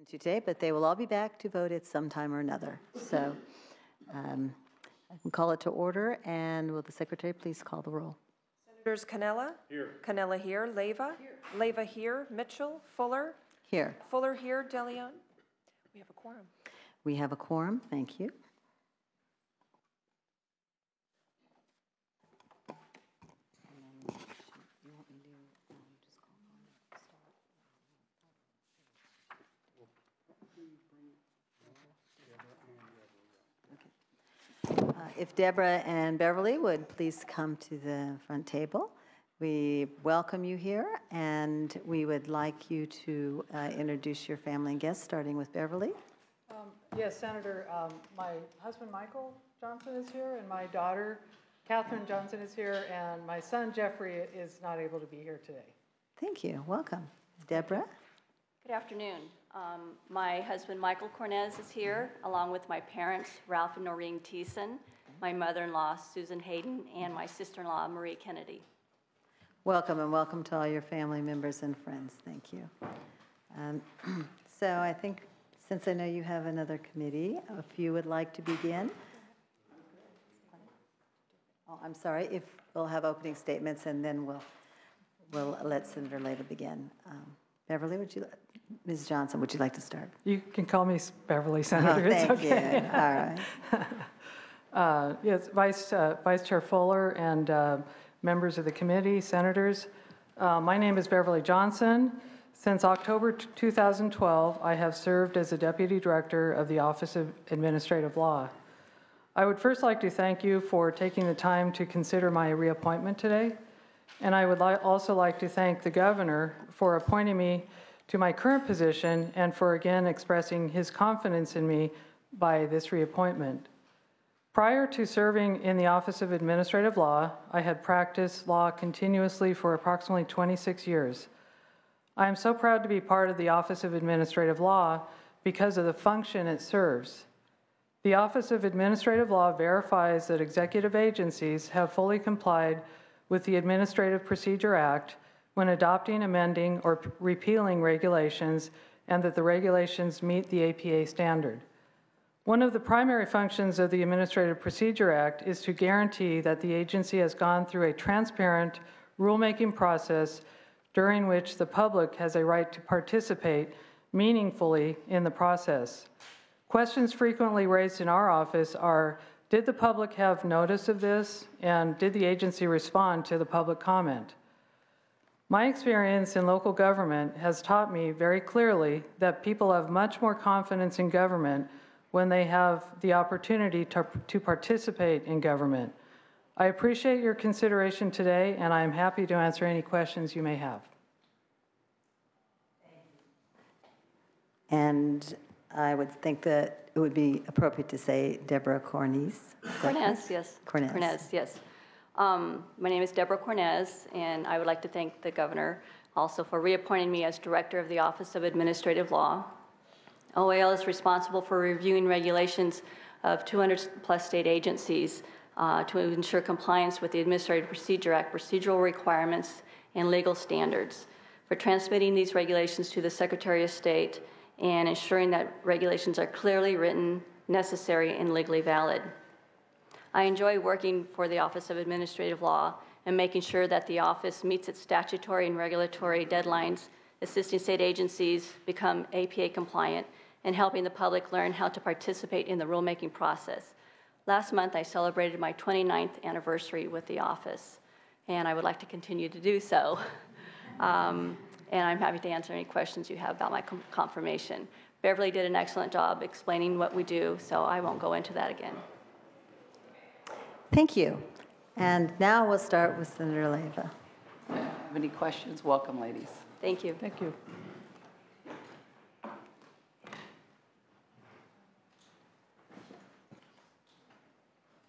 today, but they will all be back to vote at some time or another. So I can call it to order, and will the secretary please call the roll? Senators Canella? Here. Canella here. Leyva? Here. Leyva here. Mitchell? Fuller? Here. Fuller here. De Leon? We have a quorum. We have a quorum. Thank you. If Deborah and Beverly would please come to the front table. We welcome you here, and we would like you to introduce your family and guests, starting with Beverly. Yes, Senator, my husband Michael Johnson is here, and my daughter Catherine Johnson is here, and my son Jeffrey is not able to be here today. Thank you. Welcome. Deborah? Good afternoon. My husband Michael Cornez is here, along with my parents Ralph and Noreen Thiessen, my mother-in-law Susan Hayden, and my sister-in-law Marie Kennedy. Welcome, and welcome to all your family members and friends. Thank you. So I think, since I know you have another committee, if you would like to begin. Oh, I'm sorry. If we'll have opening statements, and then we'll let Senator Leyva begin. Beverly, Ms. Johnson, would you like to start? You can call me Beverly, Senator. Oh, thank it's okay. you. All right. Yes, Vice Chair Fuller and members of the committee, senators. My name is Beverly Johnson. Since October 2012, I have served as a Deputy Director of the Office of Administrative Law. I would first like to thank you for taking the time to consider my reappointment today. And I would also like to thank the Governor for appointing me to my current position and for again expressing his confidence in me by this reappointment. Prior to serving in the Office of Administrative Law, I had practiced law continuously for approximately 26 years. I am so proud to be part of the Office of Administrative Law because of the function it serves. The Office of Administrative Law verifies that executive agencies have fully complied with the Administrative Procedure Act when adopting, amending, or repealing regulations, and that the regulations meet the APA standard. One of the primary functions of the Administrative Procedure Act is to guarantee that the agency has gone through a transparent rulemaking process during which the public has a right to participate meaningfully in the process. Questions frequently raised in our office are, did the public have notice of this, and did the agency respond to the public comment? My experience in local government has taught me very clearly that people have much more confidence in government when they have the opportunity to participate in government. I appreciate your consideration today, and I am happy to answer any questions you may have. And I would think that it would be appropriate to say Deborah Cornez. Cornez, yes. Cornez. Cornez, yes. My name is Deborah Cornez, and I would like to thank the Governor also for reappointing me as Director of the Office of Administrative Law. OAL is responsible for reviewing regulations of 200-plus state agencies to ensure compliance with the Administrative Procedure Act procedural requirements and legal standards, for transmitting these regulations to the Secretary of State and ensuring that regulations are clearly written, necessary, and legally valid. I enjoy working for the Office of Administrative Law and making sure that the office meets its statutory and regulatory deadlines, assisting state agencies become APA compliant, and helping the public learn how to participate in the rulemaking process. Last month, I celebrated my 29th anniversary with the office, and I would like to continue to do so. And I'm happy to answer any questions you have about my confirmation. Beverly did an excellent job explaining what we do, so I won't go into that again. Thank you. And now we'll start with Senator Leyva. If you have any questions, welcome, ladies. Thank you. Thank you.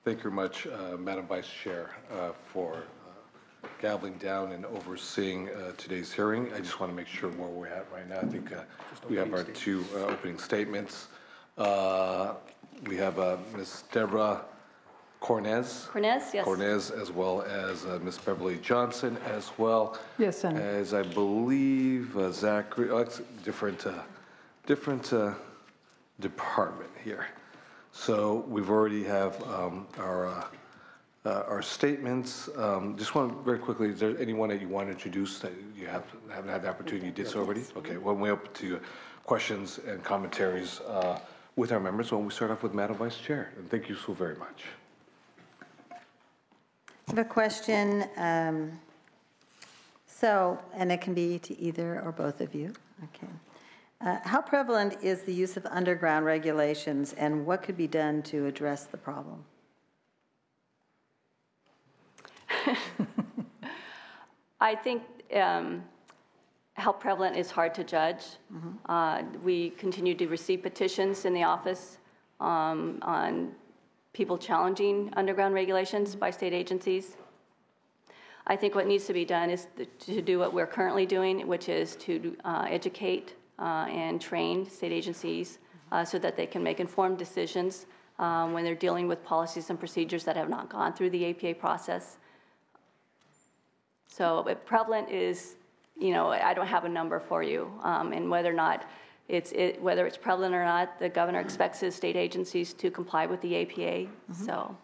Thank you very much, Madam Vice Chair, for gaveling down and overseeing today's hearing. I just want to make sure where we're at right now. I think we have our two opening statements. We have Ms. Deborah Cornez. Cornez, yes. Cornez, as well as Ms. Beverly Johnson, as well. Yes, Senator. As I believe Zachary, it's different different department here. So we've already have our statements. Just want to very quickly, is there anyone that you want to introduce that you haven't had the opportunity? You did so already? Okay, well, we're up to questions and commentaries with our members. Well, we start off with Madam Vice Chair, and thank you so very much. I have a question. And it can be to either or both of you. Okay. How prevalent is the use of underground regulations, and what could be done to address the problem? I think how prevalent is hard to judge. We continue to receive petitions in the office on people challenging underground regulations by state agencies. I think what needs to be done is to do what we're currently doing, which is to educate and train state agencies so that they can make informed decisions when they're dealing with policies and procedures that have not gone through the APA process. So prevalent is, I don't have a number for you, and whether or not whether it's prevalent or not, the governor expects his state agencies to comply with the APA. So.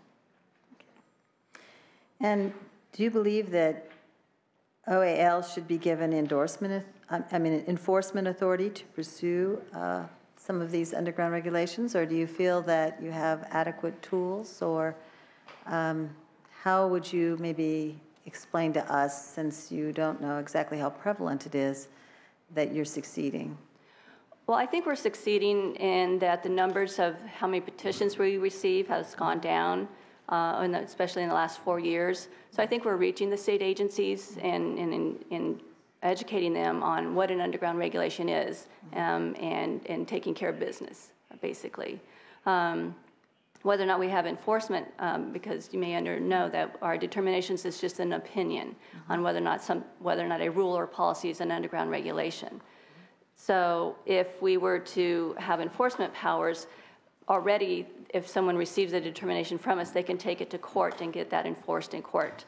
And do you believe that OAL should be given enforcement authority to pursue some of these underground regulations, or do you feel that you have adequate tools, or how would you maybe explain to us, since you don't know exactly how prevalent it is, that you're succeeding? Well, I think we're succeeding in that the numbers of how many petitions we receive has gone down, especially in the last 4 years. So I think we're reaching the state agencies and educating them on what an underground regulation is, and taking care of business, basically. Whether or not we have enforcement, because you may know that our determinations is just an opinion on whether or not a rule or policy is an underground regulation. So if we were to have enforcement powers, already if someone receives a determination from us, they can take it to court and get that enforced in court.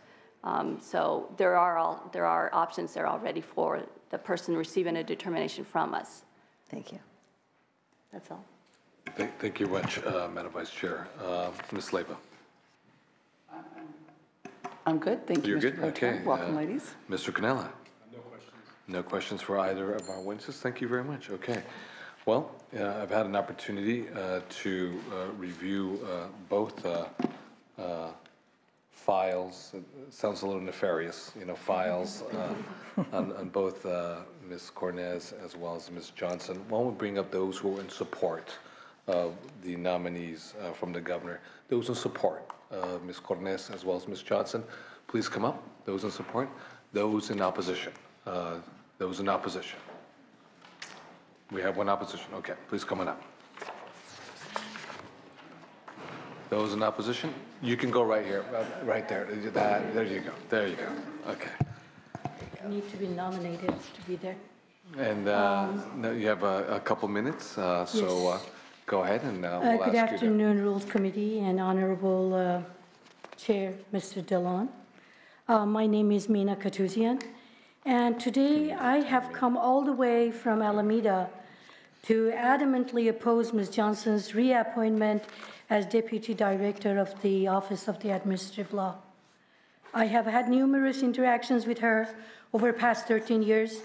So there are options there already for the person receiving a determination from us. Thank you. That's all. Thank you much, Madam Vice Chair. Ms. Leyva. I'm good, thank you, You're Mr. good? Okay. Welcome, ladies. Mr. Canella. No questions. No questions for either of our witnesses. Thank you very much. Okay. Well, I've had an opportunity to review both files. It sounds a little nefarious, files on both Ms. Cornez as well as Ms. Johnson. One would bring up those who are in support of the nominees from the governor. Those in support of Ms. Cornez as well as Ms. Johnson, please come up. Those in support. Those in opposition. Those in opposition. We have one opposition. Okay, please come on up. Those in opposition, you can go right here, right there. There you go. There you go. Okay. You need to be nominated to be there. And now you have a couple minutes, so go ahead and we'll ask you to. Good afternoon, Rules Committee and Honorable Chair, Mr. Dillon. My name is Mina Katuzian, and today I have come all the way from Alameda to adamantly oppose Ms. Johnson's reappointment as Deputy Director of the Office of the Administrative Law. I have had numerous interactions with her over the past 13 years,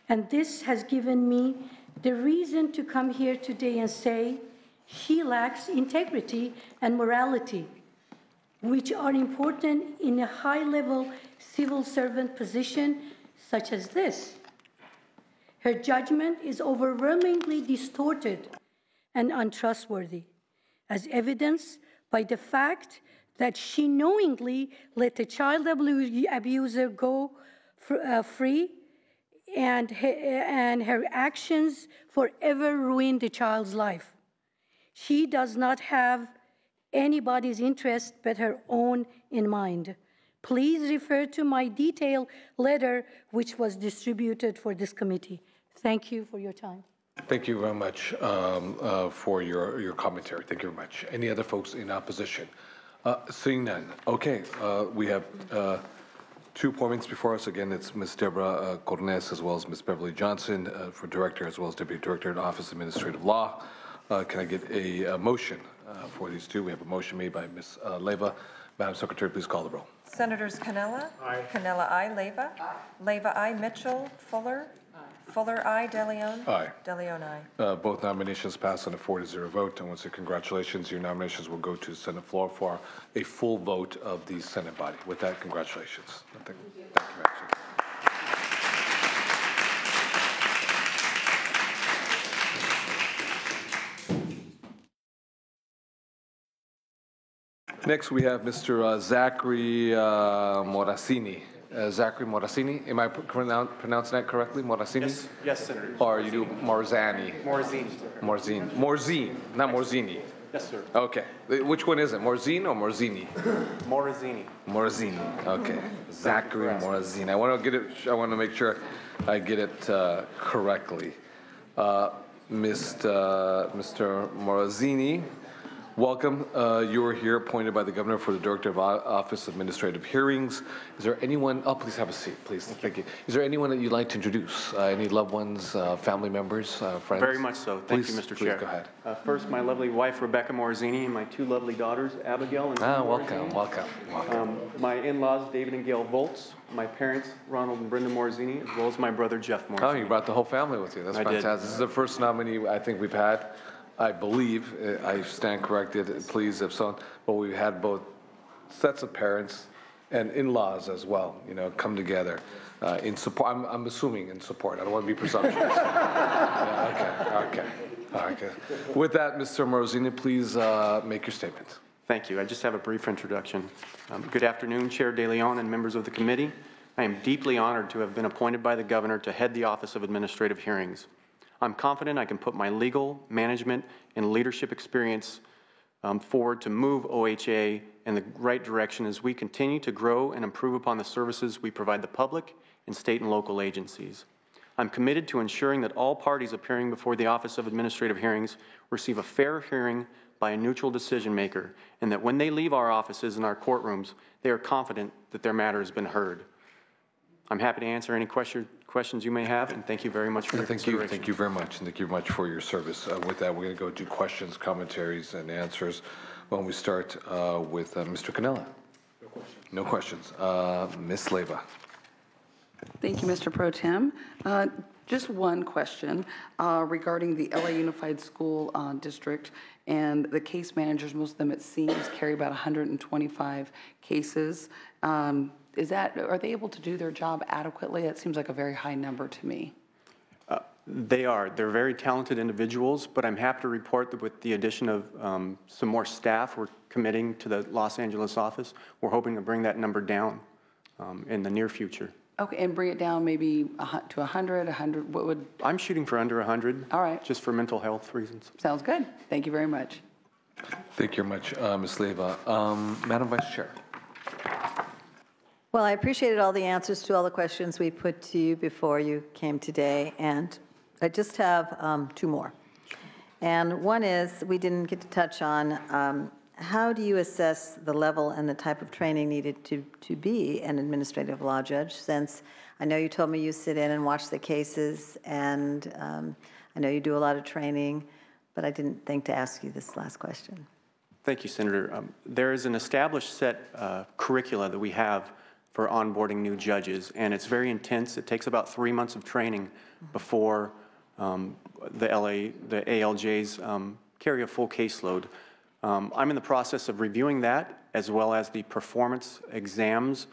and this has given me the reason to come here today and say she lacks integrity and morality, which are important in a high-level civil servant position such as this. Her judgment is overwhelmingly distorted and untrustworthy, as evidenced by the fact that she knowingly let a child abuser go free, and her actions forever ruined the child's life. She does not have anybody's interest but her own in mind. Please refer to my detailed letter, which was distributed for this committee. Thank you for your time. Thank you very much for your commentary. Thank you very much. Any other folks in opposition? Seeing none. Okay, we have Two appointments before us. Again, it's Ms. Deborah Cornez as well as Ms. Beverly Johnson for Director as well as Deputy Director at Office of Administrative Law. Can I get a motion for these two? We have a motion made by Ms. Leyva. Madam Secretary, please call the roll. Senators Canella? Aye. Canella, aye. Leyva? Aye. Leyva, aye. Mitchell? Fuller? Aye. Fuller, aye. DeLeon? Aye. DeLeon, aye. Both nominations pass on a 4-0 vote. And once again, congratulations. Your nominations will go to the Senate floor for a full vote of the Senate body. With that, congratulations. Thank you. Madam Secretary. Next, we have Mr. Zachary Morasini. Zachary Morasini, am I pronouncing that correctly? Morasini? Yes, Senator. Or you do Morzani? Morzini. Morzine. Morzine, not Morzini. Yes, sir. Okay. Which one is it, Morzine or Morzini? Morzini. Morzini. Okay. Zachary Morazini. I want to make sure I get it correctly. Mr. Morazini, welcome. You were here appointed by the governor for the Director of Office of Administrative Hearings. Is there anyone, please have a seat, please. Thank you. Is there anyone that you'd like to introduce? Any loved ones, family members, friends? Very much so. Thank you, Mr. Chair. Please go ahead. First, my lovely wife, Rebecca Morazzini, and my two lovely daughters, Abigail and Welcome. my in-laws, David and Gail Volz, my parents, Ronald and Brenda Morazzini, as well as my brother, Jeff Morazzini. Oh, you brought the whole family with you. That's fantastic. This is the first nominee I think we've had. I believe, I stand corrected, please, if so, but we've had both sets of parents and in-laws as well, come together in support. I'm assuming in support. I don't want to be presumptuous. Yeah, okay. All right, good. With that, Mr. Morosini, please make your statement. Thank you. I just have a brief introduction. Good afternoon, Chair DeLeon and members of the committee. I am deeply honored to have been appointed by the governor to head the Office of Administrative Hearings. I'm confident I can put my legal, management, and leadership experience forward to move OHA in the right direction as we continue to grow and improve upon the services we provide the public and state and local agencies. I'm committed to ensuring that all parties appearing before the Office of Administrative Hearings receive a fair hearing by a neutral decision maker, and that when they leave our offices and our courtrooms, they are confident that their matter has been heard. I'm happy to answer any questions you may have, and thank you very much for your consideration. Thank you very much, and thank you very much for your service. With that, we're going to go to questions, commentaries, and answers. When we start with Mr. Canella. No questions. Ms. Leyva. Thank you, Mr. Pro Tem. Just one question regarding the LA Unified School District and the case managers. Most of them, it seems, carry about 125 cases. Are they able to do their job adequately? That seems like a very high number to me. They are. They're very talented individuals, but I'm happy to report that with the addition of some more staff we're committing to the Los Angeles office, we're hoping to bring that number down in the near future. Okay, and bring it down maybe to 100, what would? I'm shooting for under 100. All right. Just for mental health reasons. Sounds good. Thank you very much. Thank you very much, Ms. Leyva. Madam Vice Chair. Well, I appreciated all the answers to all the questions we put to you before you came today, and I just have two more. And one is, we didn't get to touch on, how do you assess the level and the type of training needed to be an administrative law judge, since I know you told me you sit in and watch the cases, and I know you do a lot of training, but I didn't think to ask you this last question. Thank you, Senator. There is an established set curricula that we have for onboarding new judges, and it's very intense. It takes about 3 months of training before the ALJs carry a full caseload. I'm in the process of reviewing that, as well as the performance exams.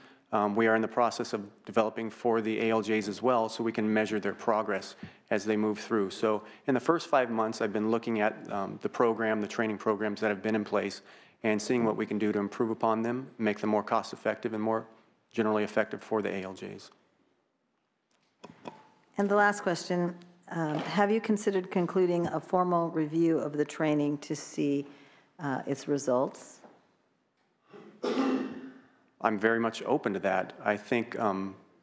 We are in the process of developing for the ALJs as well, so we can measure their progress as they move through. So in the first 5 months, I've been looking at the training programs that have been in place, and seeing what we can do to improve upon them, make them more cost-effective and more generally effective for the ALJs. And the last question, have you considered concluding a formal review of the training to see its results? I'm very much open to that. I think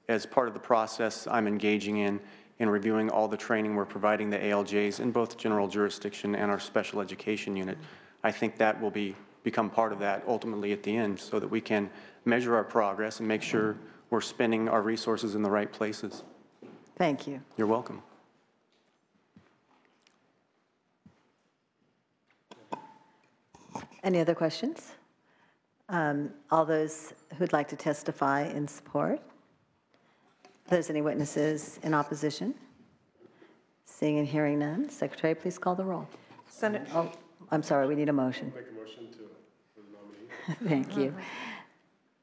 as part of the process I'm engaging in reviewing all the training we're providing the ALJs in both general jurisdiction and our special education unit, I think that will become part of that ultimately at the end, so that we can measure our progress and make sure we're spending our resources in the right places. Thank you. You're welcome. Any other questions? All those who'd like to testify in support? If there's any witnesses in opposition? Seeing and hearing none, Secretary, please call the roll. Oh, I'm sorry, we need a motion. Make a motion for the nominee. Thank you.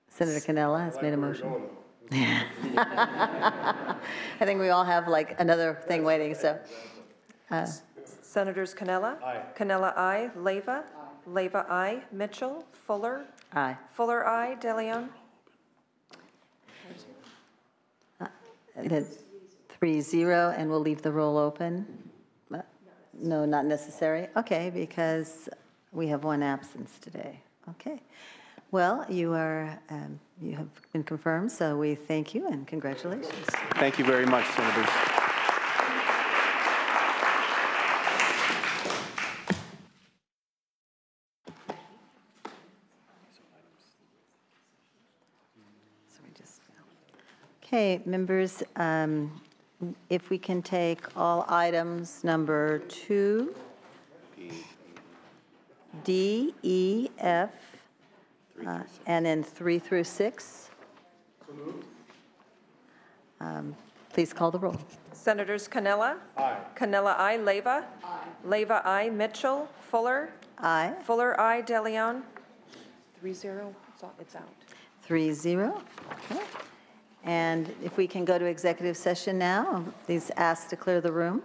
Senator Cannella has made a motion. I think we all have like another thing waiting, so. Senators Cannella? Aye. Cannella, aye. Leyva? Leyva, aye. Mitchell? Fuller? Aye. Fuller, aye. De Leon? That's 3-0, and we'll leave the roll open. No, not necessary. Okay, because we have one absence today. Okay. Well, you have been confirmed, so we thank you and congratulations. Thank you very much, Senators. Okay, members, if we can take all items number 2, D, E, F, and then 3 through 6. Please call the roll. Senators Cannella? Aye. Cannella, aye. Leyva? Aye. Leyva, aye. Mitchell? Fuller? Aye. Fuller, aye. De Leon? 3-0, it's out. 3-0. Okay. And if we can go to executive session now, please ask to clear the room.